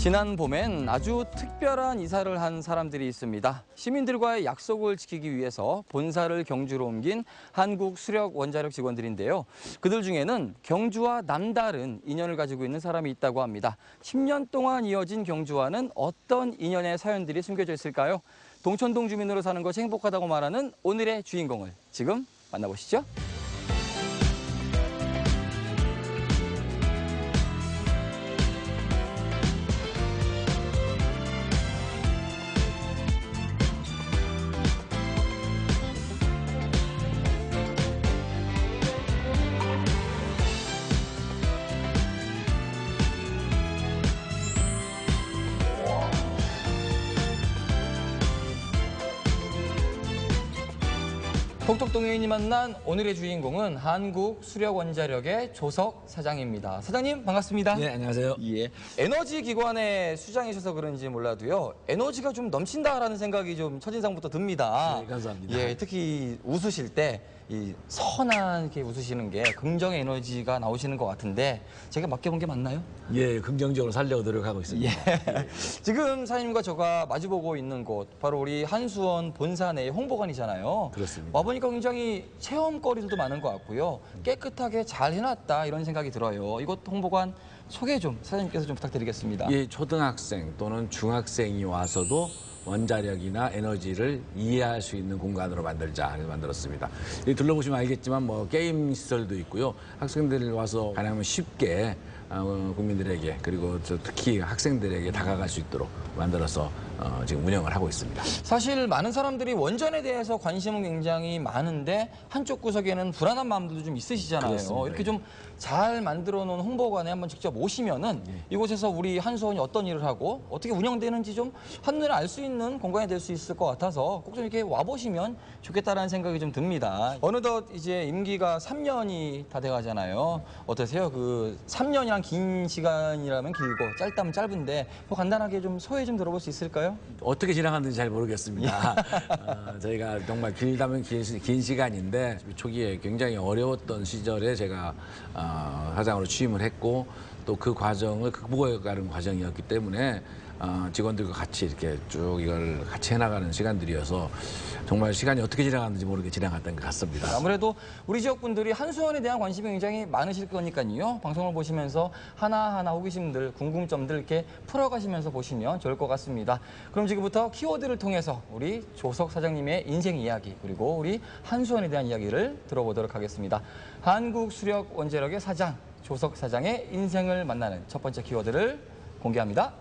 지난 봄엔 아주 특별한 이사를 한 사람들이 있습니다. 시민들과의 약속을 지키기 위해서 본사를 경주로 옮긴 한국수력원자력 직원들인데요. 그들 중에는 경주와 남다른 인연을 가지고 있는 사람이 있다고 합니다. 10년 동안 이어진 경주와는 어떤 인연의 사연들이 숨겨져 있을까요? 동천동 주민으로 사는 것이 행복하다고 말하는 오늘의 주인공을 지금 만나보시죠. 톡톡동행인이 만난 오늘의 주인공은 한국수력원자력의 조석 사장입니다. 사장님 반갑습니다. 네, 안녕하세요. 예, 에너지 기관의 수장이셔서 그런지 몰라도요, 에너지가 좀 넘친다라는 생각이 좀 첫인상부터 듭니다. 네, 감사합니다. 예, 특히 웃으실 때 이 선하게 웃으시는 게 긍정의 에너지가 나오시는 것 같은데 제가 맡겨본 게 맞나요? 예, 긍정적으로 살려고 노력하고 있습니다. 예. 지금 사장님과 제가 마주보고 있는 곳 바로 우리 한수원 본사 내의 홍보관이잖아요. 그렇습니다. 와보니까 굉장히 체험거리들도 많은 것 같고요. 깨끗하게 잘 해놨다 이런 생각이 들어요. 이곳 홍보관 소개 좀 사장님께서 좀 부탁드리겠습니다. 예, 초등학생 또는 중학생이 와서도 원자력이나 에너지를 이해할 수 있는 공간으로 만들자 해서 만들었습니다. 둘러보시면 알겠지만 뭐 게임 시설도 있고요. 학생들이 와서 가능하면 쉽게 국민들에게 그리고 특히 학생들에게 다가갈 수 있도록 만들어서 지금 운영을 하고 있습니다. 사실 많은 사람들이 원전에 대해서 관심은 굉장히 많은데 한쪽 구석에는 불안한 마음들도 좀 있으시잖아요. 그렇습니다. 이렇게 좀 잘 만들어 놓은 홍보관에 한번 직접 오시면은 이곳에서 우리 한수원이 어떤 일을 하고 어떻게 운영되는지 좀 한눈에 알 수 있는 공간이 될 수 있을 것 같아서 꼭 좀 이렇게 와보시면 좋겠다라는 생각이 좀 듭니다. 어느덧 이제 임기가 3년이 다 돼가잖아요. 어떠세요? 그 3년이란 긴 시간이라면 길고 짧다면 짧은데 뭐 간단하게 좀 소회 좀 들어볼 수 있을까요? 어떻게 지나갔는지 잘 모르겠습니다. 저희가 정말 길다면 긴 시간인데 초기에 굉장히 어려웠던 시절에 제가 사장으로 취임을 했고 또 그 과정을 극복해가는 과정이었기 때문에 직원들과 같이 이렇게 쭉 이걸 같이 해나가는 시간들이어서 정말 시간이 어떻게 지나갔는지 모르게 지나갔던 것 같습니다. 아무래도 우리 지역 분들이 한수원에 대한 관심이 굉장히 많으실 거니까요. 방송을 보시면서 하나하나 호기심들, 궁금점들 이렇게 풀어가시면서 보시면 좋을 것 같습니다. 그럼 지금부터 키워드를 통해서 우리 조석 사장님의 인생 이야기 그리고 우리 한수원에 대한 이야기를 들어보도록 하겠습니다. 한국수력원자력의 사장, 조석 사장의 인생을 만나는 첫 번째 키워드를 공개합니다.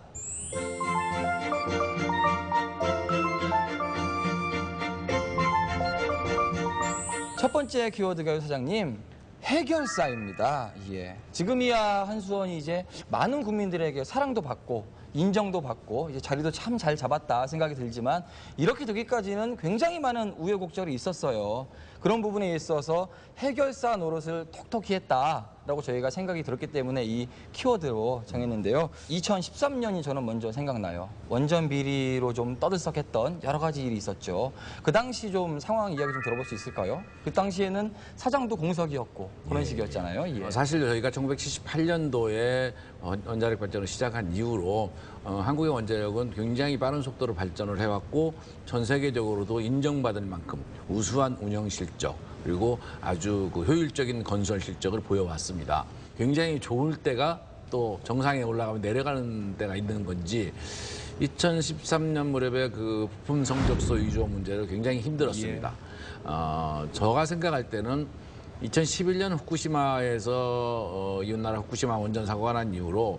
첫 번째 키워드가요, 사장님. 해결사입니다. 예. 지금이야 한수원이 이제 많은 국민들에게 사랑도 받고 인정도 받고 이제 자리도 참 잘 잡았다 생각이 들지만 이렇게 되기까지는 굉장히 많은 우여곡절이 있었어요. 그런 부분에 있어서 해결사 노릇을 톡톡히 했다라고 저희가 생각이 들었기 때문에 이 키워드로 정했는데요. 2013년이 저는 먼저 생각나요. 원전 비리로 좀 떠들썩했던 여러 가지 일이 있었죠. 그 당시 좀 상황 이야기 좀 들어볼 수 있을까요? 그 당시에는 사장도 공석이었고 그런 식이었잖아요. 예. 사실 저희가 1978년도에 원자력 발전을 시작한 이후로 한국의 원자력은 굉장히 빠른 속도로 발전을 해왔고 전 세계적으로도 인정받을 만큼 우수한 운영 실적 그리고 아주 효율적인 건설 실적을 보여왔습니다. 굉장히 좋을 때가 또 정상에 올라가면 내려가는 때가 있는 건지 2013년 무렵에 그 부품 성적서 위조 문제를 굉장히 힘들었습니다. 제가 생각할 때는 2011년 후쿠시마에서 이웃나라 후쿠시마 원전 사고가 난 이후로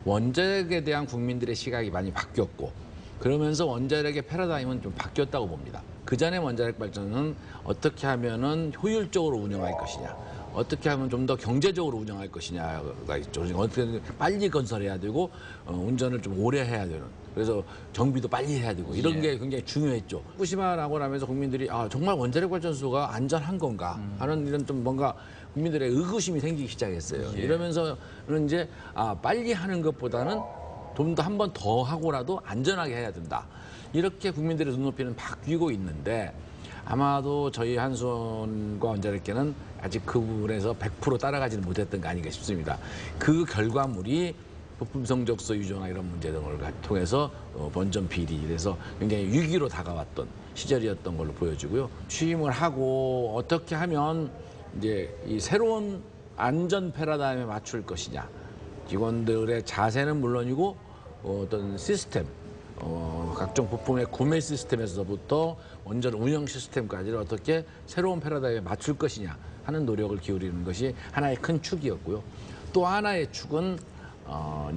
원자력에 대한 국민들의 시각이 많이 바뀌었고 그러면서 원자력의 패러다임은 좀 바뀌었다고 봅니다. 그전에 원자력 발전은 어떻게 하면은 효율적으로 운영할 것이냐, 어떻게 하면 좀 더 경제적으로 운영할 것이냐가 있죠. 어떻게 빨리 건설해야 되고 운전을 좀 오래 해야 되는. 그래서 정비도 빨리 해야 되고 이런 게 굉장히 중요했죠. 후쿠시마 나고 나면서 국민들이 정말 원자력 발전소가 안전한 건가 하는 이런 좀 뭔가 국민들의 의구심이 생기기 시작했어요. 이러면서는 이제 빨리 하는 것보다는 좀 더 한 번 더 하고라도 안전하게 해야 된다. 이렇게 국민들의 눈높이는 바뀌고 있는데 아마도 저희 한수원과 원자력계는 아직 그 부분에서 100% 따라가지는 못했던 거 아닌가 싶습니다. 그 결과물이 부품 성적서 유조나 이런 문제 등을 통해서 번전 비리, 그래서 굉장히 위기로 다가왔던 시절이었던 걸로 보여지고요. 취임을 하고 어떻게 하면 이제 이 새로운 안전 패러다임에 맞출 것이냐, 직원들의 자세는 물론이고 어떤 시스템, 각종 부품의 구매 시스템에서부터 원전 운영 시스템까지를 어떻게 새로운 패러다임에 맞출 것이냐 하는 노력을 기울이는 것이 하나의 큰 축이었고요. 또 하나의 축은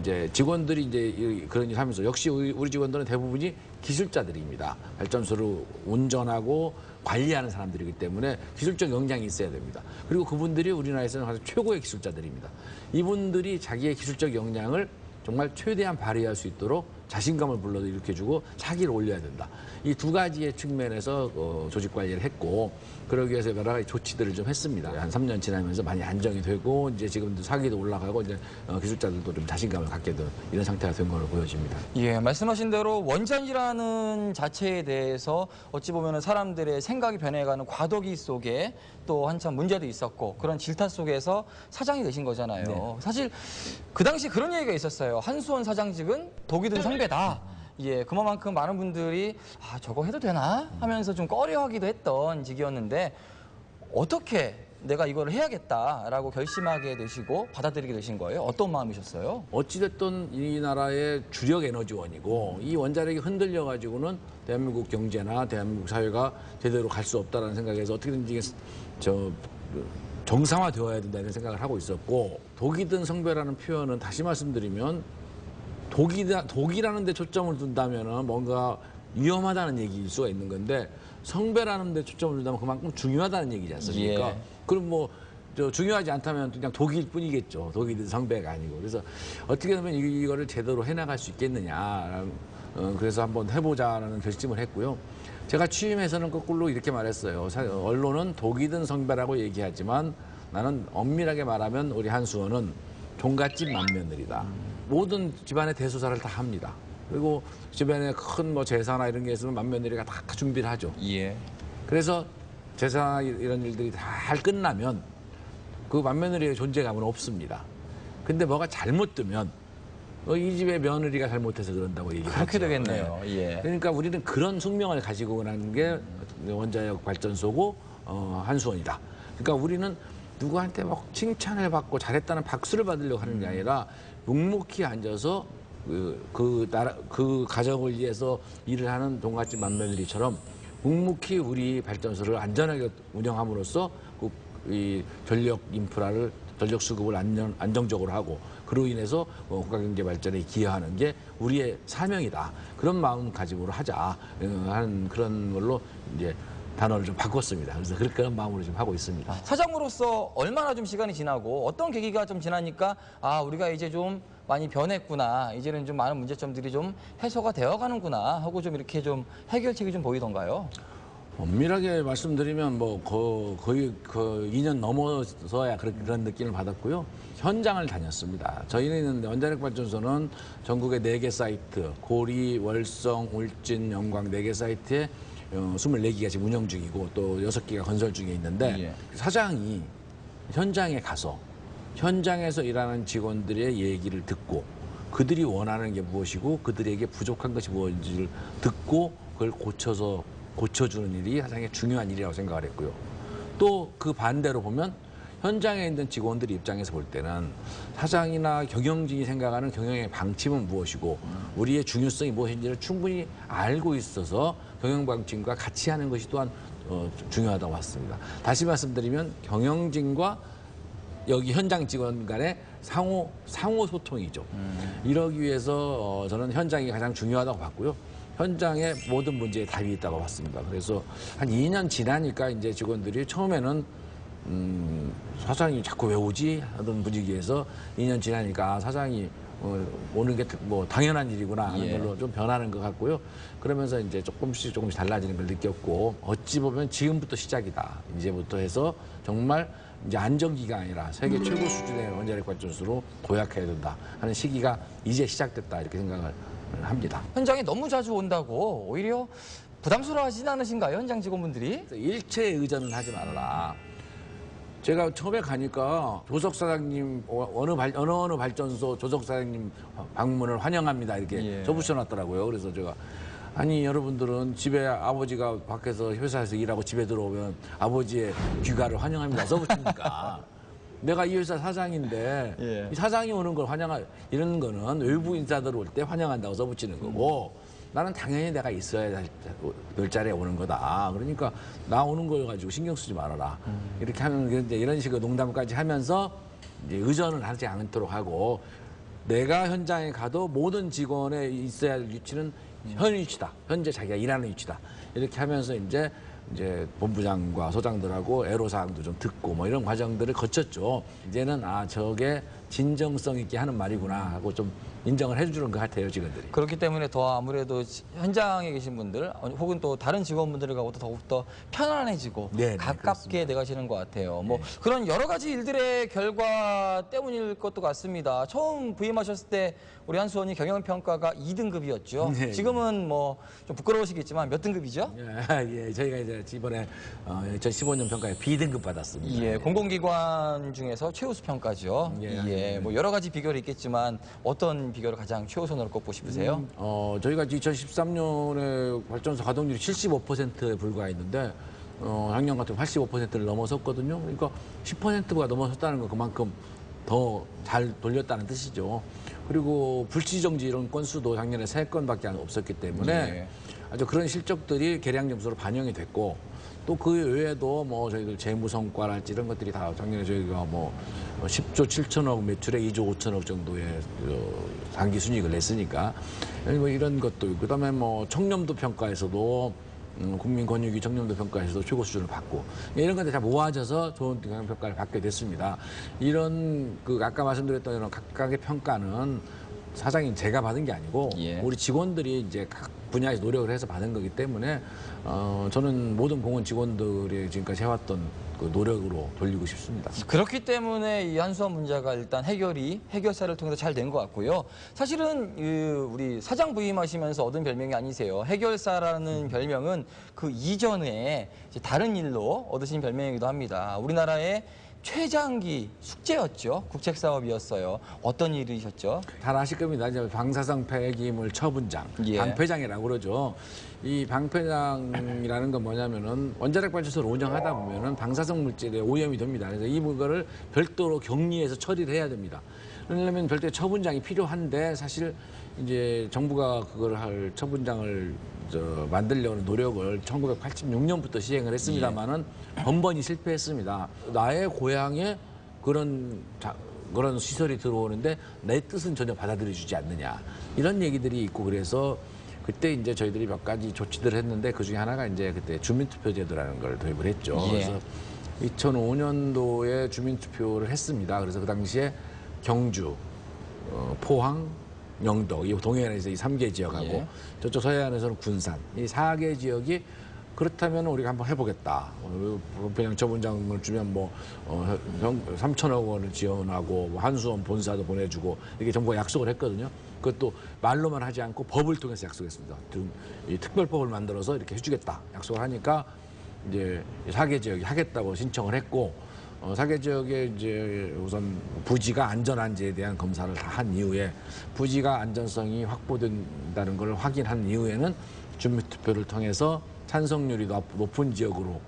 이제 직원들이 이제 그런 일을 하면서 역시 우리 직원들은 대부분이 기술자들입니다. 발전소를 운전하고 관리하는 사람들이기 때문에 기술적 역량이 있어야 됩니다. 그리고 그분들이 우리나라에서는 가장 최고의 기술자들입니다. 이분들이 자기의 기술적 역량을 정말 최대한 발휘할 수 있도록 자신감을 불러일으켜주고 차기를 올려야 된다. 이 두 가지의 측면에서 조직 관리를 했고, 그러기 위해서 여러 가지 조치들을 좀 했습니다. 한 3년 지나면서 많이 안정이 되고, 이제 지금도 사기도 올라가고, 이제 기술자들도 좀 자신감을 갖게 된 이런 상태가 된 걸로 보여집니다. 예, 말씀하신 대로 원전이라는 자체에 대해서 어찌 보면 사람들의 생각이 변해가는 과도기 속에 또 한참 문제도 있었고 그런 질타 속에서 사장이 되신 거잖아요. 네. 사실 그 당시 그런 얘기가 있었어요. 한수원 사장직은 독이 든 성배다. 예, 그만큼 많은 분들이 아, 저거 해도 되나 하면서 좀 꺼려하기도 했던 직이었는데 어떻게 내가 이걸 해야겠다라고 결심하게 되시고 받아들이게 되신 거예요? 어떤 마음이셨어요? 어찌됐든 이 나라의 주력 에너지원이고 이 원자력이 흔들려가지고는 대한민국 경제나 대한민국 사회가 제대로 갈 수 없다는 생각에서 어떻게든지 정상화되어야 된다는 생각을 하고 있었고, 독이 든 성배라는 표현은 다시 말씀드리면 독이라는 데 초점을 둔다면 뭔가 위험하다는 얘기일 수가 있는 건데, 성배라는 데 초점을 둔다면 그만큼 중요하다는 얘기지 않습니까? 예. 그럼 뭐 중요하지 않다면 그냥 독일 뿐이겠죠. 독이 든 성배가 아니고. 그래서 어떻게 하면 이거를 제대로 해나갈 수 있겠느냐. 그래서 한번 해보자라는 결심을 했고요. 제가 취임해서는 거꾸로 이렇게 말했어요. 언론은 독이 든 성배라고 얘기하지만 나는 엄밀하게 말하면 우리 한수원은 종갓집 맏며느리다. 모든 집안의 대소사를 다 합니다. 그리고 집안에 큰 뭐 제사나 이런 게 있으면 맏며느리가 다 준비를 하죠. 예. 그래서 제사 이런 일들이 다 끝나면 그 맏며느리의 존재감은 없습니다. 근데 뭐가 잘못되면 이 집의 며느리가 잘못해서 그런다고 얘기를 그렇게 하죠. 되겠네요. 네. 예. 그러니까 우리는 그런 숙명을 가지고 가는 게 원자력 발전소고 한수원이다. 그러니까 우리는 누구한테 막 칭찬을 받고 잘했다는 박수를 받으려고 하는 게 아니라 묵묵히 앉아서 그 가정을 위해서 일을 하는 종갓집 맏며느리처럼 묵묵히 우리 발전소를 안전하게 운영함으로써 이 전력 인프라를 전력 수급을 안정적으로 하고 그로 인해서 국가 경제 발전에 기여하는 게 우리의 사명이다. 그런 마음가짐으로 하자 하는 그런 걸로 이제 단어를 좀 바꿨습니다. 그래서 그런 마음으로 좀 하고 있습니다. 사장으로서 얼마나 좀 시간이 지나고 어떤 계기가 좀 지나니까 아, 우리가 이제 좀 많이 변했구나. 이제는 좀 많은 문제점들이 좀 해소가 되어 가는구나 하고 좀 이렇게 좀 해결책이 좀 보이던가요? 엄밀하게 말씀드리면 뭐 거의 2년 넘어서야 그런 느낌을 받았고요. 현장을 다녔습니다. 저희는 원자력 발전소는 전국의 4개 사이트, 고리, 월성, 울진, 영광 4개 사이트에 24기가 지금 운영 중이고 또 6기가 건설 중에 있는데 예. 사장이 현장에 가서 현장에서 일하는 직원들의 얘기를 듣고 그들이 원하는 게 무엇이고 그들에게 부족한 것이 무엇인지를 듣고 그걸 고쳐주는 일이 사장의 중요한 일이라고 생각을 했고요. 또 그 반대로 보면 현장에 있는 직원들 입장에서 볼 때는 사장이나 경영진이 생각하는 경영의 방침은 무엇이고 우리의 중요성이 무엇인지를 충분히 알고 있어서 경영 방침과 같이 하는 것이 또한 중요하다고 봤습니다. 다시 말씀드리면 경영진과 여기 현장 직원 간의 상호 소통이죠. 이러기 위해서 저는 현장이 가장 중요하다고 봤고요. 현장에 모든 문제에 답이 있다고 봤습니다. 그래서 한 2년 지나니까 이제 직원들이 처음에는 사장이 자꾸 왜 오지? 하던 분위기에서 2년 지나니까 사장이 오는 게 뭐 당연한 일이구나 하는 예. 걸로 좀 변하는 것 같고요. 그러면서 이제 조금씩 달라지는 걸 느꼈고 어찌 보면 지금부터 시작이다. 이제부터 해서 정말 이제 안정기가 아니라 세계 최고 수준의 원자력 발전소로 도약해야 된다 하는 시기가 이제 시작됐다 이렇게 생각을 합니다. 현장에 너무 자주 온다고 오히려 부담스러워하진 않으신가요? 현장 직원분들이? 일체에 의존은 하지 말아라. 제가 처음에 가니까 조석 사장님 어느 발전소 조석 사장님 방문을 환영합니다 이렇게 예. 써붙여놨더라고요. 그래서 제가 아니 여러분들은 집에 아버지가 밖에서 회사에서 일하고 집에 들어오면 아버지의 귀가를 환영합니다 써붙입니까? 내가 이 회사 사장인데 예. 이 사장이 오는 걸 이런 거는 외부 인사들 올 때 환영한다고 써붙이는 거고 나는 당연히 내가 있어야 될 자리에 오는 거다. 그러니까 나 오는 걸 가지고 신경 쓰지 말아라. 이렇게 하면 이제 이런 식으로 농담까지 하면서 이제 의존을 하지 않도록 하고 내가 현장에 가도 모든 직원에 있어야 할 위치는 현 위치다. 현재 자기가 일하는 위치다. 이렇게 하면서 이제 본부장과 소장들하고 애로사항도 좀 듣고 뭐 이런 과정들을 거쳤죠. 이제는 저게 진정성 있게 하는 말이구나 하고 좀 인정을 해주는 것 같아요, 직원들이. 그렇기 때문에 더 아무래도 현장에 계신 분들 혹은 또 다른 직원분들하고도 더욱더 편안해지고 네, 가깝게 돼가시는 것 같아요. 뭐 그런 여러 가지 일들의 결과 때문일 것도 같습니다. 처음 부임하셨을 때 우리 한수원이 경영평가가 2등급이었죠. 네. 지금은 뭐 좀 부끄러우시겠지만 몇 등급이죠? 예, 저희가 이제 이번에 2015년 평가에 B등급 받았습니다. 예, 공공기관 중에서 최우수 평가죠. 예. 뭐 여러 가지 비결이 있겠지만 어떤 비결을 가장 최우선으로 꼽고 싶으세요? 저희가 2013년에 발전소 가동률이 75%에 불과했는데 작년 같은 85%를 넘어섰거든요. 그러니까 10%가 넘어섰다는 건 그만큼 더 잘 돌렸다는 뜻이죠. 그리고 불시정지 이런 건수도 작년에 3건밖에 없었기 때문에 예. 아주 그런 실적들이 계량 점수로 반영이 됐고 또 그 외에도 뭐 저희들 재무 성과랄지 이런 것들이 다 작년에 저희가 뭐 10조 7천억 매출에 2조 5천억 정도의 당기 순이익을 냈으니까 뭐 이런 것도 그다음에 뭐 청렴도 평가에서도 국민권익위 청렴도 평가에서도 최고 수준을 받고 이런 것들 다 모아져서 좋은 경영 평가를 받게 됐습니다. 이런 아까 말씀드렸던 이런 각각의 평가는 사장인 제가 받은 게 아니고 예. 우리 직원들이 이제 각 분야에서 노력을 해서 받은 거기 때문에 저는 모든 공원 직원들이 지금까지 해왔던 그 노력으로 돌리고 싶습니다. 그렇기 때문에 이 한수원 문제가 일단 해결사를 통해서 잘 된 것 같고요. 사실은 우리 사장 부임하시면서 얻은 별명이 아니세요. 해결사라는 별명은 그 이전에 이제 다른 일로 얻으신 별명이기도 합니다. 우리나라의 최장기 숙제였죠. 국책사업이었어요. 어떤 일이셨죠? 잘 아실 겁니다. 이제 방사성 폐기물 처분장, 예. 방폐장이라고 그러죠. 이 방폐장이라는 건 뭐냐면은 원자력 발전소를 운영하다 보면은 방사성 물질에 오염이 됩니다. 그래서 이거를 별도로 격리해서 처리를 해야 됩니다. 그러려면 별도의 처분장이 필요한데 사실 이제 정부가 그걸 할 처분장을 만들려는 노력을 1986년부터 시행을 했습니다만은 번번이 실패했습니다. 나의 고향에 그런 시설이 들어오는데 내 뜻은 전혀 받아들여주지 않느냐 이런 얘기들이 있고 그래서 그때 이제 저희들이 몇 가지 조치들을 했는데 그 중에 하나가 이제 그때 주민투표제도라는 걸 도입을 했죠. 예. 그래서 2005년도에 주민투표를 했습니다. 그래서 그 당시에 경주, 포항, 영도, 이 동해안에서 이 3개 지역하고 예. 저쪽 서해안에서는 군산, 이 4개 지역이 그렇다면 우리가 한번 해보겠다. 그냥 처분장을 주면 뭐 3천억 원을 지원하고 한수원 본사도 보내주고 이렇게 정부가 약속을 했거든요. 그것도 말로만 하지 않고 법을 통해서 약속했습니다. 이 특별법을 만들어서 이렇게 해주겠다 약속을 하니까 이제 4개 지역이 하겠다고 신청을 했고 4개 지역에 이제 우선 부지가 안전한지에 대한 검사를 다 한 이후에 부지가 안전성이 확보된다는 걸 확인한 이후에는 주민투표를 통해서 찬성률이 높은 지역으로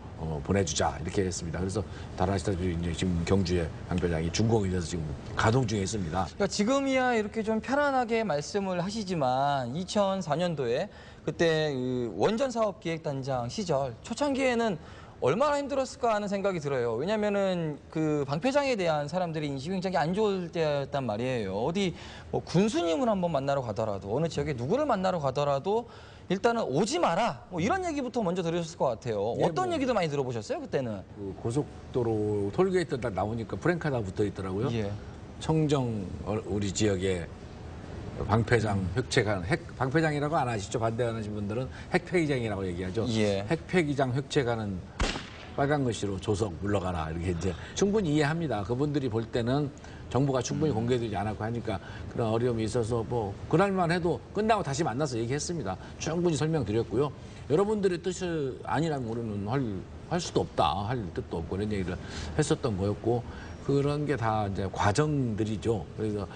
보내주자 이렇게 했습니다. 그래서 다 아시다시피 이제 지금 경주의 방폐장이 준공이 돼서 지금 가동 중에 있습니다. 그러니까 지금이야 이렇게 좀 편안하게 말씀을 하시지만 2004년도에 그때 그 원전 사업 기획단장 시절 초창기에는 얼마나 힘들었을까 하는 생각이 들어요. 왜냐면은 그 방패장에 대한 사람들의 인식이 굉장히 안 좋을 때였단 말이에요. 어디 뭐 군수님을 한번 만나러 가더라도 어느 지역에 누구를 만나러 가더라도 일단은 오지 마라. 뭐 이런 얘기부터 먼저 들으셨을 것 같아요. 예, 어떤 얘기도 많이 들어보셨어요, 그때는? 그 고속도로 톨게이트 딱 나오니까 프랭카가 붙어 있더라고요. 예. 청정 우리 지역에 방패장 획책한 방패장이라고 안 하시죠? 반대하는 분들은 핵폐기장이라고 얘기하죠. 예. 핵폐기장 획책하는 빨간 글씨로 조석 물러가라 이렇게 이제 충분히 이해합니다. 그분들이 볼 때는 정보가 충분히 공개되지 않았고 하니까 그런 어려움이 있어서 뭐 그날만 해도 끝나고 다시 만나서 얘기했습니다. 충분히 설명드렸고요. 여러분들의 뜻이 아니라면 우리는 할 수도 없다, 할 뜻도 없고 그런 얘기를 했었던 거였고 그런 게 다 이제 과정들이죠. 그래서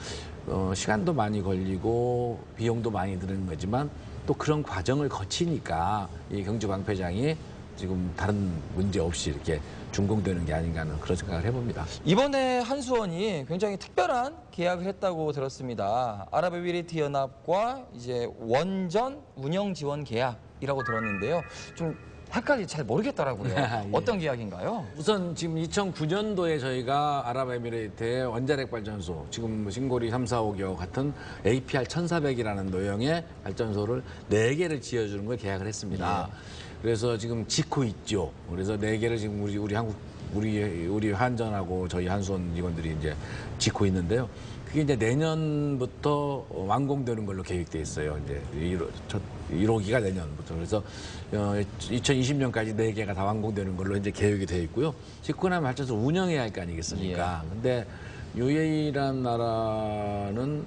시간도 많이 걸리고 비용도 많이 드는 거지만 또 그런 과정을 거치니까 이 경주방패장이 지금 다른 문제 없이 이렇게 준공되는 게 아닌가 하는 그런 생각을 해봅니다. 이번에 한수원이 굉장히 특별한 계약을 했다고 들었습니다. 아랍에미리트 연합과 이제 원전 운영 지원 계약이라고 들었는데요. 좀 헷갈리 잘 모르겠더라고요. 예. 어떤 계약인가요? 우선 지금 2009년도에 저희가 아랍에미리트의 원자력 발전소, 지금 신고리 3, 4, 5겨 같은 APR 1400이라는 노형의 발전소를 4개를 지어주는 걸 계약을 했습니다. 그래서 지금 짓고 있죠. 그래서 4개를 지금 우리 한전하고 저희 한수원 직원들이 이제 짓고 있는데요. 그게 이제 내년부터 완공되는 걸로 계획돼 있어요. 이제 1호기가 내년부터. 그래서 2020년까지 4개가 다 완공되는 걸로 이제 계획이 되어 있고요. 짓고 나면 발전소 운영해야 할 거 아니겠습니까? 근데 UAE라는 나라는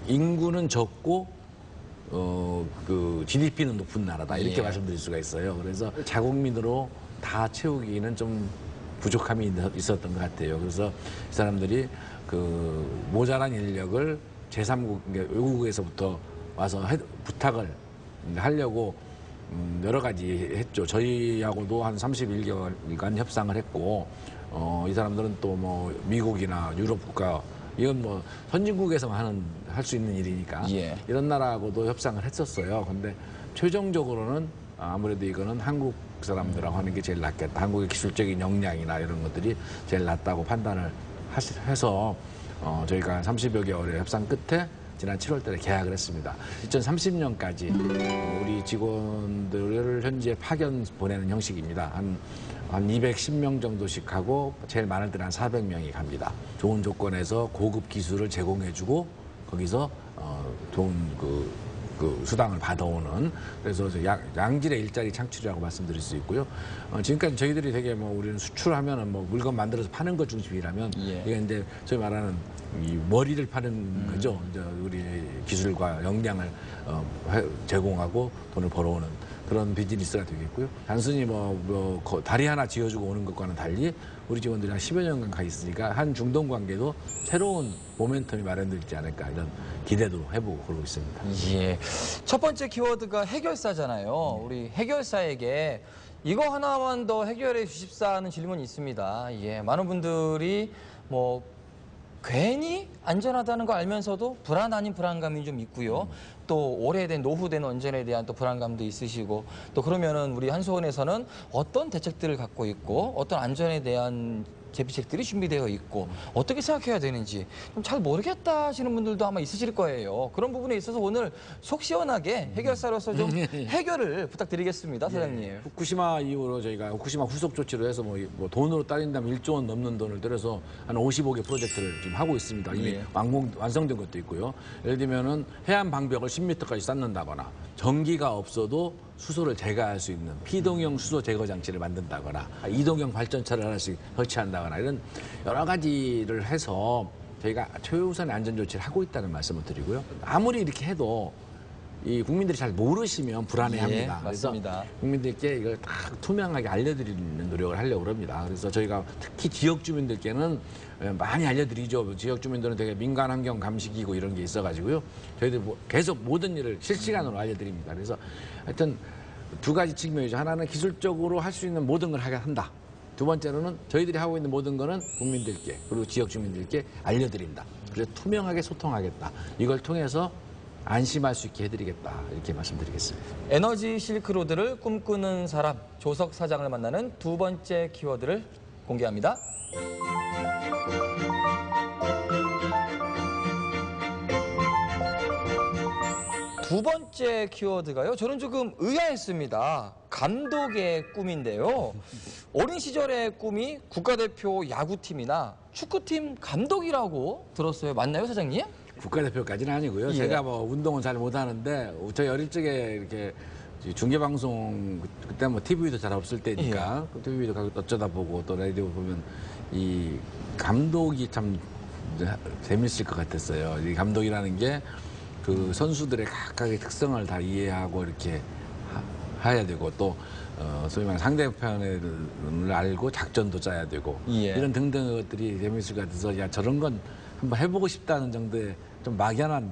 인구는 적고 그 GDP는 높은 나라다 이렇게 말씀드릴 수가 있어요. 그래서 자국민으로 다 채우기는 좀 부족함이 있었던 것 같아요. 그래서 이 사람들이 그 모자란 인력을 제3국 외국에서부터 와서 부탁을 하려고 여러 가지 했죠. 저희하고도 한 31개월간 협상을 했고 이 사람들은 또 뭐 미국이나 유럽 국가 이건 뭐 선진국에서만 할 수 있는 일이니까 이런 나라하고도 협상을 했었어요. 근데 최종적으로는 아무래도 이거는 한국 사람들하고 하는 게 제일 낫겠다. 한국의 기술적인 역량이나 이런 것들이 제일 낫다고 판단을 해서 저희가 30여 개월의 협상 끝에 지난 7월 달에 계약을 했습니다. 2030년까지 우리 직원들을 현지에 파견 보내는 형식입니다. 한 210명 정도씩 하고 제일 많을 때는 한 400명이 갑니다. 좋은 조건에서 고급 기술을 제공해주고 거기서 좋은 그 수당을 받아오는 그래서 양질의 일자리 창출이라고 말씀드릴 수 있고요. 지금까지 저희들이 되게 뭐 우리는 수출하면은 뭐 물건 만들어서 파는 것 중심이라면 이게 이제 저희 말하는 이 머리를 파는 거죠. 이제 우리 기술과 역량을 제공하고 돈을 벌어오는 그런 비즈니스가 되겠고요. 단순히 다리 하나 지어주고 오는 것과는 달리 우리 직원들이 한 10여 년간 가 있으니까 한 중동 관계도 새로운 모멘텀이 마련되지 않을까 이런 기대도 해보고 그러고 있습니다. 예. 첫 번째 키워드가 해결사잖아요. 우리 해결사에게 이거 하나만 더 해결해 주십사 하는 질문이 있습니다. 예. 많은 분들이 뭐 괜히 안전하다는 거 알면서도 불안 아닌 불안감이 좀 있고요. 또 오래된 노후된 원전에 대한 또 불안감도 있으시고 또 그러면은 우리 한수원에서는 어떤 대책들을 갖고 있고 어떤 안전에 대한 대비책들이 준비되어 있고 어떻게 생각해야 되는지 좀 잘 모르겠다 하시는 분들도 아마 있으실 거예요. 그런 부분에 있어서 오늘 속 시원하게 해결사로서 좀 해결을 부탁드리겠습니다, 사장님. 후쿠시마 이후로 저희가 후쿠시마 후속 조치로 해서 뭐 돈으로 따진다면 1조 원 넘는 돈을 들여서 한 55개 프로젝트를 지금 하고 있습니다. 이미 완성된 것도 있고요. 예를 들면은 해안 방벽을 10m까지 쌓는다거나 전기가 없어도 수소를 제거할 수 있는 피동형 수소 제거 장치를 만든다거나 이동형 발전차를 하나씩 설치한다거나 이런 여러 가지를 해서 저희가 최우선의 안전 조치를 하고 있다는 말씀을 드리고요. 아무리 이렇게 해도 이 국민들이 잘 모르시면 불안해합니다. 맞습니다. 그래서 국민들께 이걸 다 투명하게 알려드리는 노력을 하려고 합니다. 그래서 저희가 특히 지역 주민들께는 많이 알려드리죠. 지역 주민들은 되게 민간 환경 감시기구 이런 게 있어가지고요. 저희들 계속 모든 일을 실시간으로 알려드립니다. 그래서 하여튼 두 가지 측면이죠. 하나는 기술적으로 할 수 있는 모든 걸 하게 한다. 두 번째로는 저희들이 하고 있는 모든 거는 국민들께 그리고 지역 주민들께 알려드린다. 그래서 투명하게 소통하겠다. 이걸 통해서 안심할 수 있게 해드리겠다. 이렇게 말씀드리겠습니다. 에너지 실크로드를 꿈꾸는 사람 조석 사장을 만나는 두 번째 키워드를 공개합니다. 두 번째 키워드가요. 저는 조금 의아했습니다. 감독의 꿈인데요. 어린 시절의 꿈이 국가대표 야구팀이나 축구팀 감독이라고 들었어요. 맞나요, 사장님? 국가대표까지는 아니고요. 제가 뭐 운동은 잘 못하는데 저희 어릴 적에 이렇게 중계방송 그때 뭐 TV도 잘 없을 때니까 TV도 어쩌다 보고 또 라디오 보면 이 감독이 참 재밌을 것 같았어요. 이 감독이라는 게 그 선수들의 각각의 특성을 다 이해하고 이렇게 해야 되고 또 소위 말하는 상대편을 알고 작전도 짜야 되고 예. 이런 등등 것들이 재밌을 것 같아서 야 저런 건 한번 해보고 싶다는 정도의 좀 막연한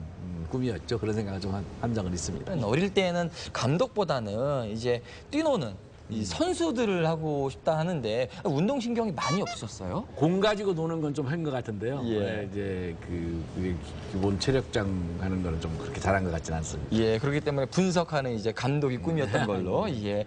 꿈이었죠. 그런 생각을 좀 한 적은 있습니다. 어릴 때는 감독보다는 이제 뛰노는 이 선수들을 하고 싶다 하는데 운동신경이 많이 없으셨어요? 공 가지고 노는 건 좀 한 것 같은데요. 예. 네, 이제 그 기본 체력장 하는 거는 좀 그렇게 잘한 것 같지는 않습니다. 예, 그렇기 때문에 분석하는 이제 감독이 꿈이었던 걸로. 예.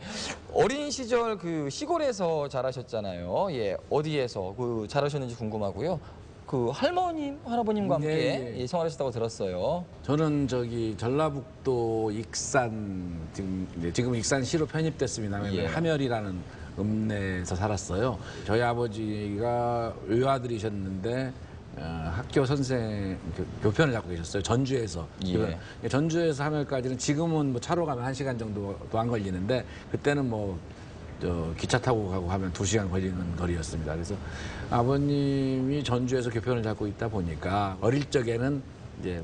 어린 시절 그 시골에서 자라셨잖아요. 예. 어디에서 그 자라셨는지 궁금하고요. 그 할머님, 할아버님과 함께 예, 예. 예, 생활하셨다고 들었어요. 저는 저기 전라북도 익산 지금 익산시로 편입됐습니다. 예. 함열이라는 읍내에서 살았어요. 저희 아버지가 외아들이셨는데 학교 선생 교편을 잡고 계셨어요. 전주에서. 예. 전주에서 함열까지는 지금은 뭐 차로 가면 1시간 정도도 안 걸리는데 그때는 뭐 기차 타고 가고 하면 2시간 걸리는 거리였습니다. 그래서 아버님이 전주에서 교편을 잡고 있다 보니까 어릴 적에는 이제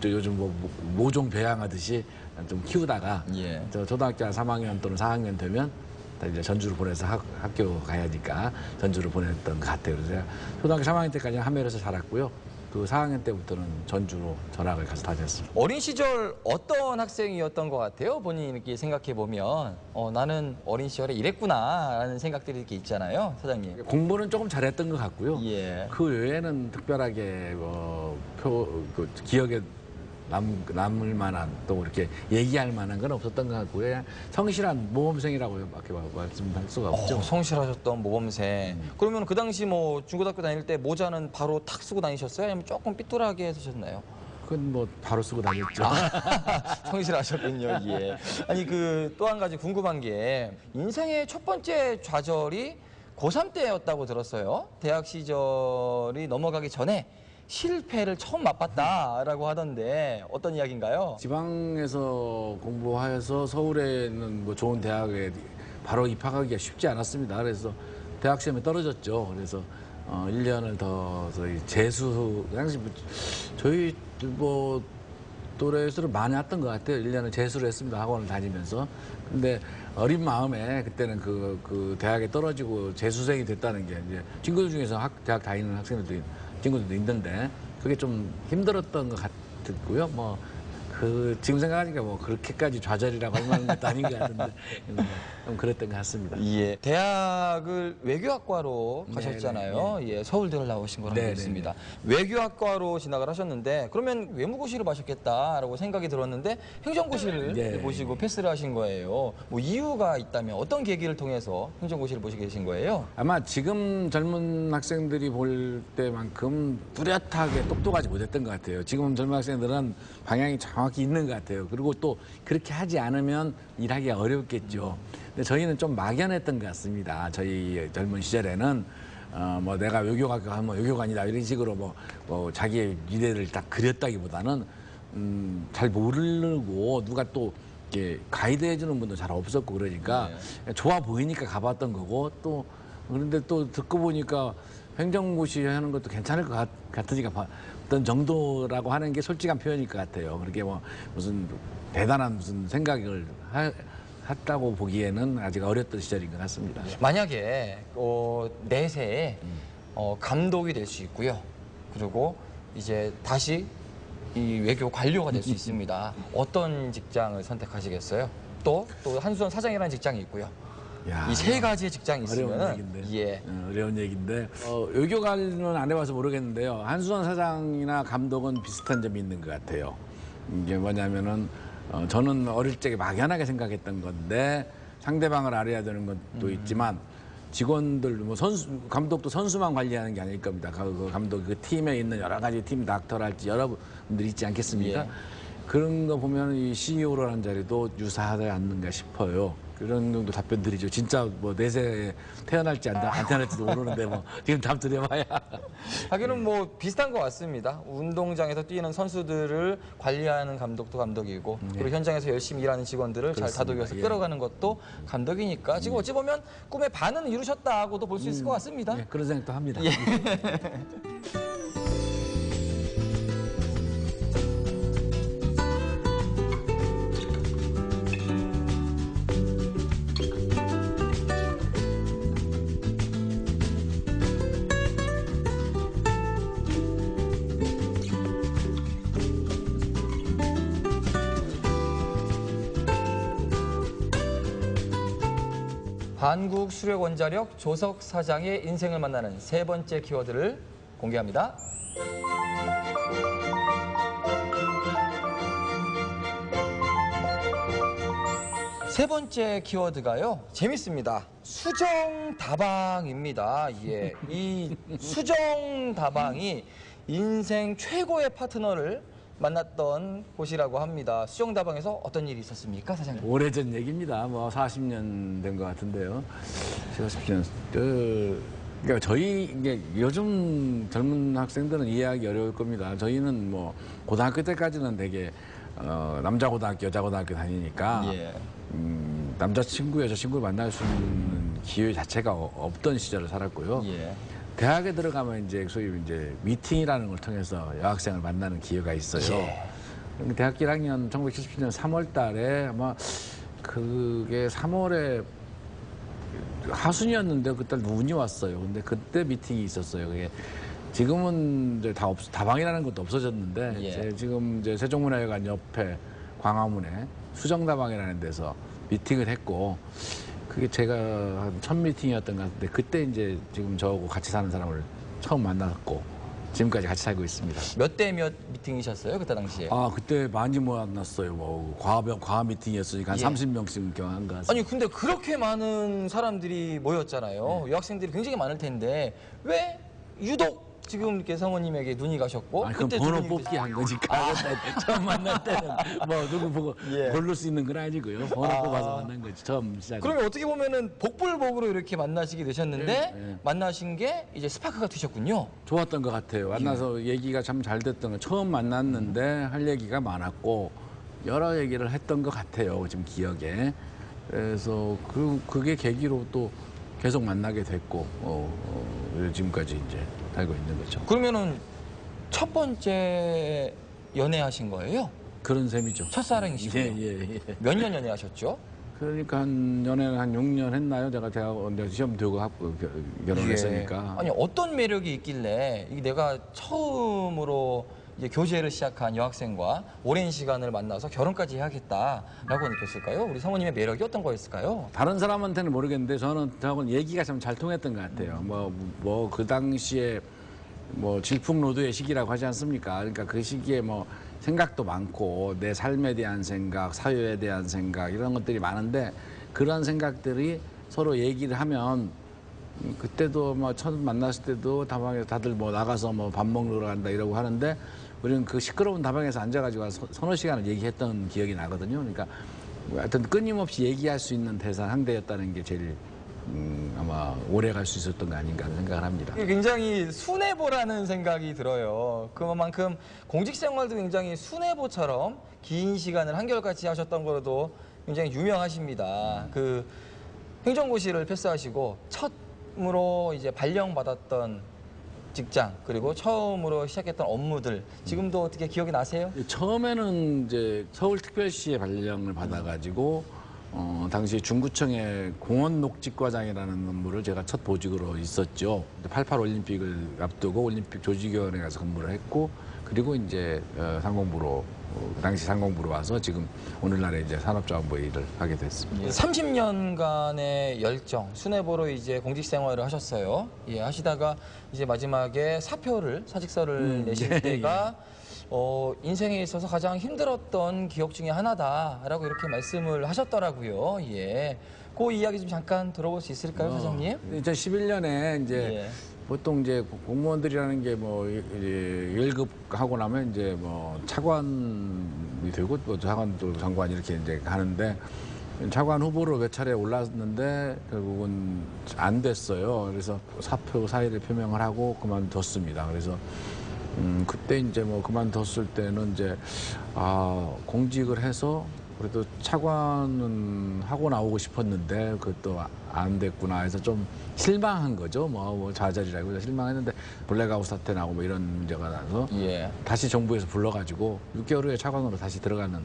요즘 뭐 모종 배양하듯이 좀 키우다가 예. 저 초등학교 한 3학년 또는 4학년 되면 다 이제 전주를 보내서 학교 가야 하니까 전주를 보냈던 것 같아요. 그래서 제가 초등학교 3학년 때까지는 함열에서 살았고요. 그 4학년 때부터는 전주로 전학을 가서 다녔습니다. 어린 시절 어떤 학생이었던 것 같아요? 본인이 이렇게 생각해 보면 나는 어린 시절에 이랬구나라는 생각들이 이렇게 있잖아요, 사장님. 공부는 조금 잘했던 것 같고요. 예. 그 외에는 특별하게 기억에 남을 만한 또 이렇게 얘기할 만한 건 없었던 것 같고요. 그냥 성실한 모범생이라고밖에 말씀할 수가 없죠. 성실하셨던 모범생. 그러면 그 당시 뭐 중고등학교 다닐 때 모자는 바로 탁 쓰고 다니셨어요? 아니면 조금 삐뚤하게 쓰셨나요? 그건 뭐 바로 쓰고 다녔죠. 성실하셨군요. 예. 아니 그 또 한 가지 궁금한 게 인생의 첫 번째 좌절이 고3 때였다고 들었어요. 대학 시절이 넘어가기 전에 실패를 처음 맛봤다라고 하던데 어떤 이야기인가요? 지방에서 공부하여서 서울에는 뭐 좋은 대학에 바로 입학하기가 쉽지 않았습니다. 그래서 대학 시험에 떨어졌죠. 그래서 1년을 더 저희 재수 당시 저희 뭐 또래에서는 많이 왔던 것 같아요. 1년을 재수를 했습니다. 학원을 다니면서. 근데 어린 마음에 그때는 그 대학에 떨어지고 재수생이 됐다는 게 이제 친구들 중에서 대학 다니는 친구들도 있는데 그게 좀 힘들었던 것 같고요. 뭐 지금 생각하니까 뭐 그렇게까지 좌절이라고 할 만한 것도 아닌 것 같은데 좀 그랬던 것 같습니다. 예. 대학을 외교학과로 가셨잖아요. 예. 서울대를 나오신 거라고 네네. 있습니다. 외교학과로 진학을 하셨는데 그러면 외무고시를 마셨겠다라고 생각이 들었는데 행정고시를 네. 보시고 패스를 하신 거예요. 뭐 이유가 있다면 어떤 계기를 통해서 행정고시를 보시게 되신 거예요? 아마 지금 젊은 학생들이 볼 때만큼 뚜렷하게 똑똑하지 못했던 것 같아요. 지금 젊은 학생들은 방향이 정확히 있는 것 같아요. 그리고 또 그렇게 하지 않으면 일하기가 어렵겠죠. 근데 저희는 좀 막연했던 것 같습니다. 저희 젊은 시절에는 뭐 내가 외교학과 하면 외교관이다 이런 식으로 뭐 자기의 미래를 딱 그렸다기보다는 잘 모르고 누가 또 이렇게 가이드해 주는 분도 잘 없었고 그러니까 좋아 보이니까 가봤던 거고 또 그런데 또 듣고 보니까 행정고시 하는 것도 괜찮을 것 같으니까 어떤 정도라고 하는 게 솔직한 표현일 것 같아요. 그렇게 뭐 무슨 대단한 무슨 생각을 했다고 보기에는 아직 어렸던 시절인 것 같습니다. 만약에 내세에 감독이 될 수 있고요. 그리고 이제 다시 이 외교 관료가 될 수 있습니다. 어떤 직장을 선택하시겠어요? 또 한수원 사장이라는 직장이 있고요. 이 세 가지의 직장이 어려운 있으면 얘기인데. 예. 어려운 얘기인데 외교관은 안 해봐서 모르겠는데요. 한수원 사장이나 감독은 비슷한 점이 있는 것 같아요. 이게 뭐냐면은 저는 어릴 적에 막연하게 생각했던 건데 상대방을 알아야 되는 것도 있지만 직원들 뭐 감독도 선수만 관리하는 게 아닐 겁니다. 그 감독 그 팀에 있는 여러 가지 팀 닥터랄지 여러분들 있지 않겠습니까? 예. 그런 거 보면 이 CEO라는 자리도 유사하지 않는가 싶어요. 그런 정도 답변 드리죠. 진짜 뭐 내세에 태어날지 안 태어날지도 모르는데 뭐 지금 답 드려봐야. 하기는 뭐 비슷한 것 같습니다. 운동장에서 뛰는 선수들을 관리하는 감독도 감독이고 그리고 현장에서 열심히 일하는 직원들을 잘 그렇습니다. 다독여서 예. 끌어가는 것도 감독이니까 지금 어찌 보면 꿈의 반은 이루셨다고도 볼 수 있을 것 같습니다. 예, 그런 생각도 합니다. 한국 수력 원자력 조석 사장의 인생을 만나는 세 번째 키워드를 공개합니다. 세 번째 키워드가요, 재밌습니다. 수정다방입니다. 예. 이 수정다방이 인생 최고의 파트너를 만났던 곳이라고 합니다. 수정다방에서 어떤 일이 있었습니까, 사장님? 오래전 얘기입니다. 뭐 40년 된 것 같은데요. 40년. 그러니까 저희 이게 요즘 젊은 학생들은 이해하기 어려울 겁니다. 저희는 뭐 고등학교 때까지는 되게 남자 고등학교, 여자 고등학교 다니니까 예. 남자 친구, 여자 친구를 만날 수 있는 기회 자체가 없던 시절을 살았고요. 예. 대학에 들어가면 이제 소위 이제 미팅이라는 걸 통해서 여학생을 만나는 기회가 있어요. 예. 대학 1학년 1977년 3월 달에 아마 그게 3월에 하순이었는데 그때 눈이 왔어요. 근데 그때 미팅이 있었어요. 그게 지금은 이제 다방이라는 것도 없어졌는데 예. 지금 이제 세종문화회관 옆에 광화문에 수정다방이라는 데서 미팅을 했고 그게 제가 한 첫 미팅이었던 것 같은데 그때 이제 지금 저하고 같이 사는 사람을 처음 만났고 지금까지 같이 살고 있습니다. 몇 대 몇 미팅이셨어요, 그때 당시에? 아 그때 많이 모았났어요. 뭐 과학 미팅이었으니까 한 예. 30명씩 경한 것 같습니다. 아니 근데 그렇게 많은 사람들이 모였잖아요. 여학생들이 굉장히 많을 텐데 왜 유독 지금 이렇게 사모님에게 눈이 가셨고 아니, 그럼 번호 뽑기 한 거니까. 처음 만날 때는 뭐 누구 보고 예. 고를 수 있는 건 아니고요. 번호 뽑아서 만난 거지. 처음 시작. 그러면 어떻게 보면은 복불복으로 이렇게 만나시게 되셨는데 예. 만나신 게 이제 스파크가 되셨군요. 좋았던 것 같아요. 만나서 얘기가 참 잘 됐던 거. 처음 만났는데 할 얘기가 많았고 여러 얘기를 했던 것 같아요. 지금 기억에. 그래서 그게 계기로 또 계속 만나게 됐고 지금까지 이제 살고 있는 거죠. 그러면은 첫 번째 연애하신 거예요? 그런 셈이죠. 첫사랑이시고요. 예. 몇 년 연애하셨죠? 그러니까 연애는 한 6년 했나요? 제가 시험 들고 결혼했으니까. 아니 어떤 매력이 있길래 이게 내가 처음으로 이제 교제를 시작한 여학생과 오랜 시간을 만나서 결혼까지 해야겠다라고 느꼈을까요? 우리 사모님의 매력이 어떤 거였을까요? 다른 사람한테는 모르겠는데 저하고는 얘기가 참 잘 통했던 것 같아요. 뭐 그 당시에 뭐 질풍노도의 시기라고 하지 않습니까? 그러니까 그 시기에 뭐 생각도 많고 내 삶에 대한 생각, 사회에 대한 생각 이런 것들이 많은데 그런 생각들이 서로 얘기를 하면 그때도 뭐 처음 만났을 때도 다방에서 다들 뭐 나가서 뭐 밥 먹으러 간다 이러고 하는데 우리는 그 시끄러운 다방에서 앉아가지고 서너 시간을 얘기했던 기억이 나거든요. 그러니까 하여튼 끊임없이 얘기할 수 있는 대상 상대였다는 게 제일 아마 오래 갈 수 있었던 거 아닌가 하는 생각을 합니다. 굉장히 순애보라는 생각이 들어요. 그만큼 공직 생활도 굉장히 순애보처럼 긴 시간을 한결같이 하셨던 거로도 굉장히 유명하십니다. 그 행정고시를 패스하시고 처음으로 이제 발령받았던 직장 그리고 처음으로 시작했던 업무들 지금도 어떻게 기억이 나세요? 처음에는 이제 서울특별시에 발령을 받아가지고 당시 중구청의 공원 녹지과장이라는 업무를 제가 첫 보직으로 있었죠. 88 올림픽을 앞두고 올림픽 조직위원회에 가서 근무를 했고 그리고 이제 상공부로 그 당시 상공부로 와서 지금 오늘날에 이제 산업자원부에 일을 하게 됐습니다. 30년간의 열정, 순애보로 이제 공직 생활을 하셨어요. 예, 하시다가 이제 마지막에 사직서를 내실 때가 인생에 있어서 가장 힘들었던 기억 중에 하나다라고 이렇게 말씀을 하셨더라고요. 예. 그 이야기 좀 잠깐 들어볼 수 있을까요, 사장님? 2011년에 이제 예. 보통 이제 공무원들이라는 게 뭐 1급 하고 나면 이제 뭐 차관이 되고 또 차관도 장관 이렇게 이제 가는데 차관 후보로 몇 차례 올랐는데 결국은 안 됐어요. 그래서 사표 사의를 표명을 하고 그만뒀습니다. 그래서 그때 이제 뭐 그만뒀을 때는 이제 공직을 해서 그래도 차관은 하고 나오고 싶었는데 그것도 안 됐구나 해서 좀 실망한 거죠. 뭐 좌절이라고 해서 실망했는데 블랙아웃 사태 나고 뭐 이런 문제가 나서 예. 다시 정부에서 불러가지고 6개월 후에 차관으로 다시 들어가는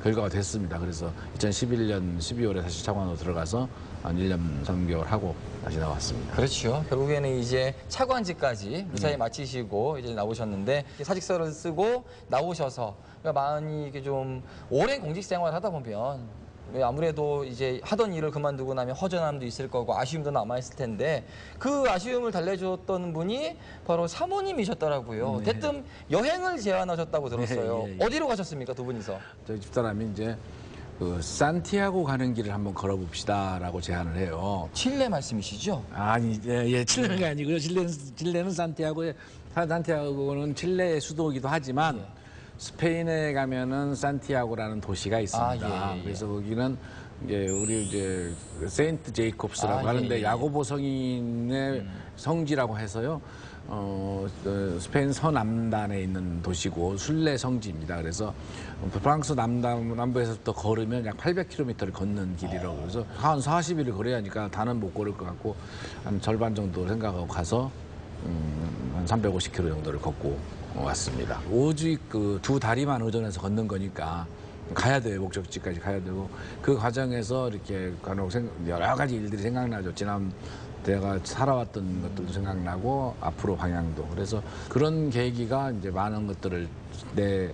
결과가 됐습니다. 그래서 2011년 12월에 다시 차관으로 들어가서 한 1년 3개월 하고 다시 나왔습니다. 그렇죠. 결국에는 이제 차관직까지 무사히 마치시고 이제 나오셨는데 사직서를 쓰고 나오셔서 그러니까 많이 이게 좀 오랜 공직 생활을 하다 보면 아무래도 이제 하던 일을 그만두고 나면 허전함도 있을 거고 아쉬움도 남아있을 텐데 그 아쉬움을 달래줬던 분이 바로 사모님이셨더라고요. 대뜸 여행을 제안하셨다고 들었어요. 예, 예, 예. 어디로 가셨습니까, 두 분이서? 저희 집사람이 이제 그 산티아고 가는 길을 한번 걸어봅시다라고 제안을 해요. 칠레 말씀이시죠? 아니, 예, 칠레가 아니고요. 칠레는 산티아고에, 산티아고는 칠레의 수도이기도 하지만 스페인에 가면은 산티아고라는 도시가 있습니다. 예. 그래서 거기는 이제 우리 이제 세인트 제이콥스라고 하는데 야고보 성인의 성지라고 해서요. 스페인 서남단에 있는 도시고 순례 성지입니다. 그래서 프랑스 남부에서부터 걸으면 약 800km를 걷는 길이라고 그래서 한 40일을 걸어야 하니까 다는 못 걸을 것 같고 한 절반 정도 생각하고 가서 한 350km 정도를 걷고 왔습니다. 오직 그 두 다리만 의존해서 걷는 거니까 가야 돼요. 목적지까지 가야 되고 그 과정에서 이렇게 간혹 여러 가지 일들이 생각나죠. 지난 내가 살아왔던 것들도 생각나고 앞으로 방향도 그래서 그런 계기가 이제 많은 것들을 내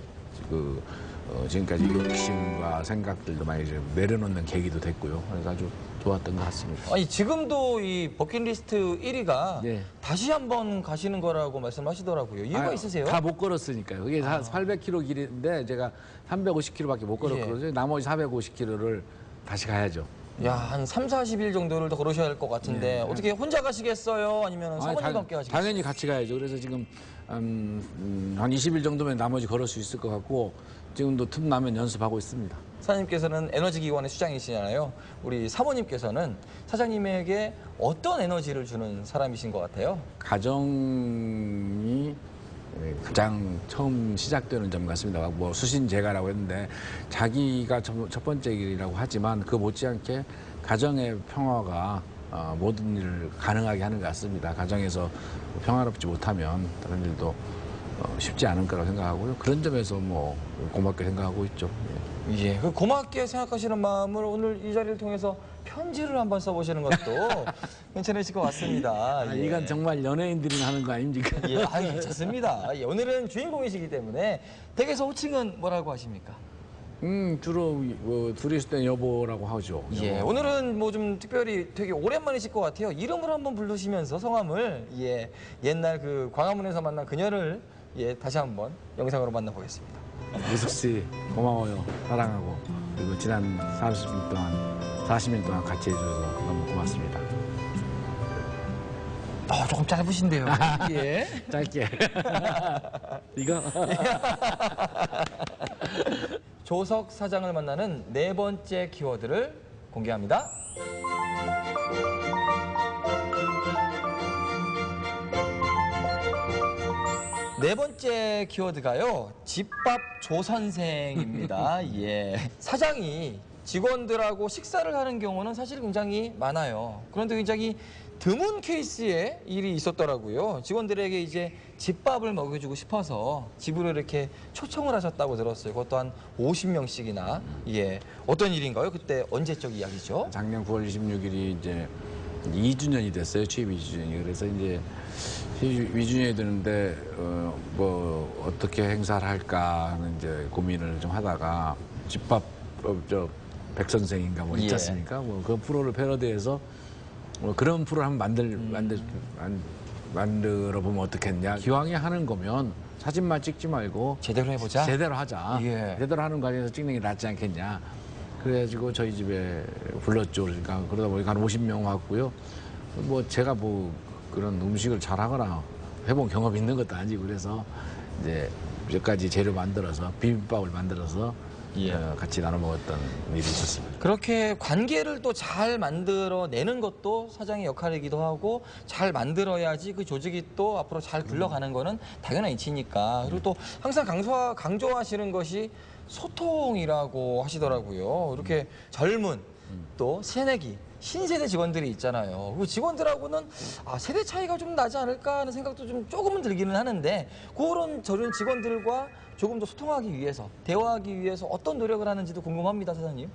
지금까지 욕심과 생각들도 많이 좀 내려놓는 계기도 됐고요. 그래서 아주 좋았던 것 같습니다. 아니 지금도 이 버킷리스트 1위가 네. 다시 한번 가시는 거라고 말씀하시더라고요. 이유가 있으세요? 다 못 걸었으니까요. 그게 800km 길인데 제가 350km밖에 못 걸었거든요. 나머지 450km를 다시 가야죠. 야, 한 3, 40일 정도를 더 걸으셔야 할 것 같은데 어떻게 혼자 가시겠어요? 아니면 사모님과 함께 가시겠어요? 당연히 같이 가야죠. 그래서 지금 한 20일 정도면 나머지 걸을 수 있을 것 같고 지금도 틈 나면 연습하고 있습니다. 사장님께서는 에너지기관의 수장이시잖아요. 우리 사모님께서는 사장님에게 어떤 에너지를 주는 사람이신 것 같아요? 가정이 가장 처음 시작되는 점 같습니다. 뭐 수신제가라고 했는데 자기가 첫 번째 일이라고 하지만 그 못지않게 가정의 평화가 모든 일을 가능하게 하는 것 같습니다. 가정에서 평화롭지 못하면 다른 일도 쉽지 않은 거라고 생각하고요. 그런 점에서 뭐 고맙게 생각하고 있죠. 예, 그 고맙게 생각하시는 마음을 오늘 이 자리를 통해서 편지를 한번 써보시는 것도 괜찮으실 것 같습니다. 예. 이건 정말 연예인들이 하는 거 아닙니까? 예, 괜찮습니다. 예, 오늘은 주인공이시기 때문에 댁에서 호칭은 뭐라고 하십니까? 주로 뭐 둘이 있을 땐 여보라고 하죠. 예, 여보. 오늘은 뭐 좀 특별히 되게 오랜만이실 것 같아요. 이름을 한번 부르시면서 성함을 옛날 그 광화문에서 만난 그녀를 다시 한번 영상으로 만나보겠습니다. 유숙 씨 고마워요. 사랑하고 그리고 지난 40년 동안 같이 해줘서 너무 고맙습니다. 조금 짧으신데요. 예. 짧게. 이거? 조석 사장을 만나는 네 번째 키워드를 공개합니다. 네 번째 키워드가요. 집밥 조선생입니다. 예. 사장이 직원들하고 식사를 하는 경우는 사실 굉장히 많아요. 그런데 굉장히 드문 케이스의 일이 있었더라고요. 직원들에게 이제 집밥을 먹여주고 싶어서 집으로 이렇게 초청을 하셨다고 들었어요. 그것도 한 50명씩이나. 예. 어떤 일인가요? 그때 언제적 이야기죠? 작년 9월 26일이 이제 2주년이 됐어요. 취입 2주년이. 그래서 이제 취입 2주년이 되는데 뭐 어떻게 행사를 할까 하는 이제 고민을 좀 하다가 집밥 백 선생인가 뭐 있지 않습니까? 뭐 그 프로를 패러디해서 뭐 그런 프로를 한번 만들어 보면 어떻겠냐. 기왕에 하는 거면 사진만 찍지 말고 제대로 해보자. 제대로 하자. 예. 제대로 하는 과정에서 찍는 게 낫지 않겠냐. 그래가지고 저희 집에 불렀죠. 그러니까 그러다 보니까 한 50명 왔고요. 뭐 제가 뭐 그런 음식을 잘하거나 해본 경험이 있는 것도 아니고 그래서 이제 몇 가지 재료 만들어서 비빔밥을 만들어서 같이 나눠 먹었던 일이 있었습니다. 그렇게 관계를 또 잘 만들어내는 것도 사장의 역할이기도 하고 잘 만들어야지 그 조직이 또 앞으로 잘 굴러가는 거는 당연한 이치니까. 그리고 또 항상 강조하시는 것이 소통이라고 하시더라고요. 이렇게 젊은 또 새내기 신세대 직원들이 있잖아요. 그 직원들하고는 세대 차이가 좀 나지 않을까 하는 생각도 좀 조금은 들기는 하는데 그런 저런 직원들과 조금 더 소통하기 위해서 대화하기 위해서 어떤 노력을 하는지도 궁금합니다, 사장님.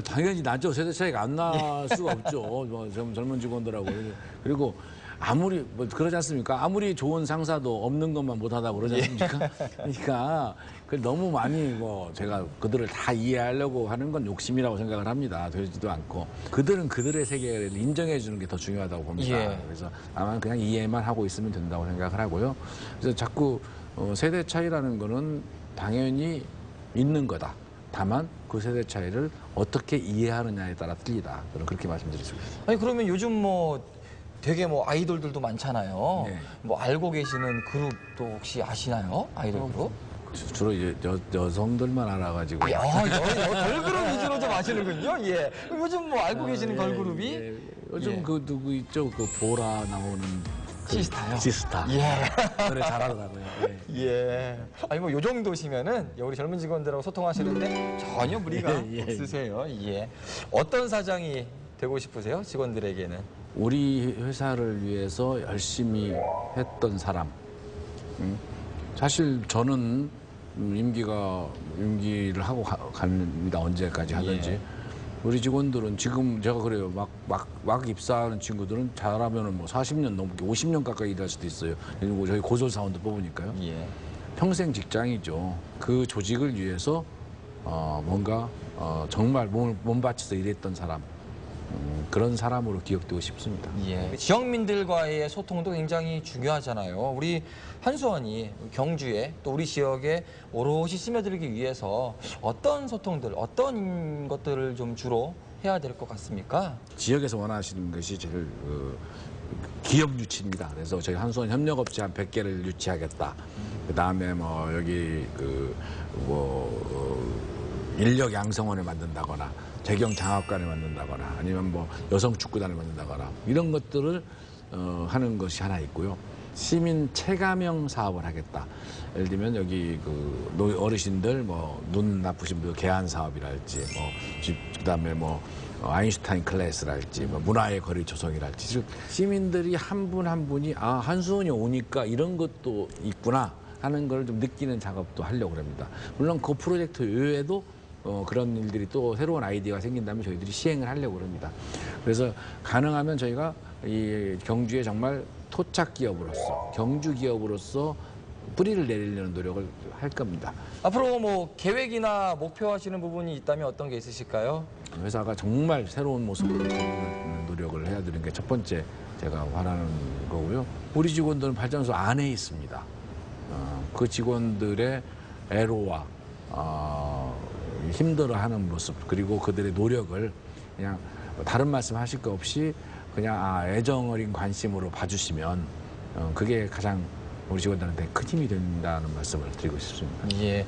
당연히 나죠. 세대 차이가 안 날 수가 없죠. 뭐 젊은 직원들하고. 그리고 아무리 뭐 그러지 않습니까? 아무리 좋은 상사도 없는 것만 못하다고 그러지 않습니까? 그러니까 너무 많이 뭐 제가 그들을 다 이해하려고 하는 건 욕심이라고 생각을 합니다. 되지도 않고 그들은 그들의 세계를 인정해 주는 게 더 중요하다고 봅니다. 그래서 아마 그냥 이해만 하고 있으면 된다고 생각을 하고요. 그래서 자꾸 세대 차이라는 거는 당연히 있는 거다. 다만 그 세대 차이를 어떻게 이해하느냐에 따라 틀리다. 저는 그렇게 말씀드릴 수 있습니다. 아니 그러면 요즘 뭐 되게 뭐 아이돌들도 많잖아요. 네. 뭐 알고 계시는 그룹도 혹시 아시나요? 아이돌 그룹? 주로 이제 여성들만 알아가지고. 걸그룹 위주로 좀 아시는군요. 예. 그럼 요즘 뭐 알고 계시는 걸그룹이? 요즘 그 누구 있죠? 그 보라 나오는 시스타요? 시스타. 예. 노래 잘하더라고요. 예. 아니 뭐 요 정도시면은 우리 젊은 직원들하고 소통하시는데 전혀 무리가 예. 없으세요. 예. 어떤 사장이 되고 싶으세요? 직원들에게는? 우리 회사를 위해서 열심히 했던 사람. 사실 저는 임기를 하고 갑니다. 언제까지 하든지. 우리 직원들은 지금 제가 그래요. 막 입사하는 친구들은 잘하면은 뭐 40년 넘게 50년 가까이 일할 수도 있어요. 그리고 저희 고졸 사원도 뽑으니까요. 평생 직장이죠. 그 조직을 위해서 뭔가 정말 몸 바쳐서 일했던 사람. 그런 사람으로 기억되고 싶습니다. 예. 지역민들과의 소통도 굉장히 중요하잖아요. 우리 한수원이 경주에 또 우리 지역에 오롯이 스며들기 위해서 어떤 소통들, 어떤 것들을 좀 주로 해야 될 것 같습니까? 지역에서 원하시는 것이 제일 기업 유치입니다. 그래서 저희 한수원 협력업체 한 100개를 유치하겠다. 그다음에 뭐 여기 인력 양성원을 만든다거나 재경 장학관을 만든다거나 아니면 뭐 여성 축구단을 만든다거나 이런 것들을 하는 것이 하나 있고요. 시민 체감형 사업을 하겠다. 예를 들면 여기 어르신들 뭐 눈 나쁘신 분들 개안 사업이랄지 뭐 그다음에 뭐 아인슈타인 클래스랄지 뭐 문화의 거리 조성이랄지 즉 시민들이 한 분 한 분이 한수원이 오니까 이런 것도 있구나 하는 걸 좀 느끼는 작업도 하려고 합니다. 물론 그 프로젝트 외에도 그런 일들이 또 새로운 아이디어가 생긴다면 저희들이 시행을 하려고 합니다. 그래서 가능하면 저희가 이 경주에 정말 토착 기업으로서 경주 기업으로서 뿌리를 내리려는 노력을 할 겁니다. 앞으로 뭐 계획이나 목표하시는 부분이 있다면 어떤 게 있으실까요? 회사가 정말 새로운 모습으로 가는 노력을 해야 되는 게 첫 번째 제가 바라는 거고요. 우리 직원들은 발전소 안에 있습니다. 그 직원들의 애로와 힘들어하는 모습 그리고 그들의 노력을 그냥 다른 말씀 하실 거 없이 그냥 애정 어린 관심으로 봐주시면 그게 가장 우리 직원들한테 큰 힘이 된다는 말씀을 드리고 싶습니다. 예.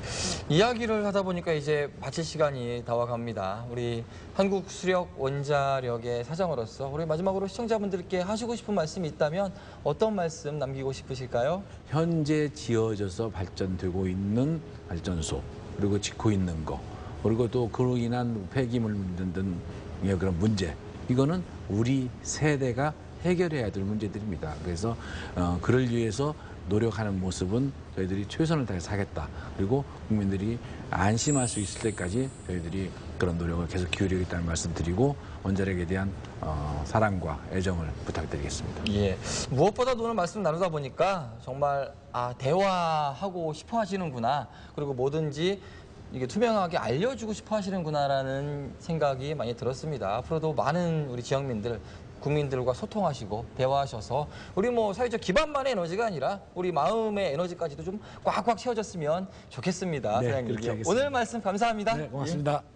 이야기를 하다 보니까 이제 마칠 시간이 다와갑니다. 우리 한국수력원자력의 사장으로서 우리 마지막으로 시청자분들께 하시고 싶은 말씀이 있다면 어떤 말씀 남기고 싶으실까요? 현재 지어져서 발전되고 있는 발전소 그리고 짓고 있는 거 그리고 또 그로 인한 폐기물 묻는 그런 문제 이거는 우리 세대가 해결해야 될 문제들입니다. 그래서 그를 위해서 노력하는 모습은 저희들이 최선을 다해서 하겠다. 그리고 국민들이 안심할 수 있을 때까지 저희들이 그런 노력을 계속 기울이겠다는 말씀드리고 원자력에 대한 사랑과 애정을 부탁드리겠습니다. 예. 무엇보다도 오늘 말씀 나누다 보니까 정말 대화하고 싶어 하시는구나. 그리고 뭐든지 이게 투명하게 알려주고 싶어 하시는구나라는 생각이 많이 들었습니다. 앞으로도 많은 우리 지역민들, 국민들과 소통하시고 대화하셔서 우리 뭐 사회적 기반만의 에너지가 아니라 우리 마음의 에너지까지도 좀 꽉꽉 채워졌으면 좋겠습니다. 네, 사장님. 그렇게 하겠습니다. 오늘 말씀 감사합니다. 네, 고맙습니다. 예.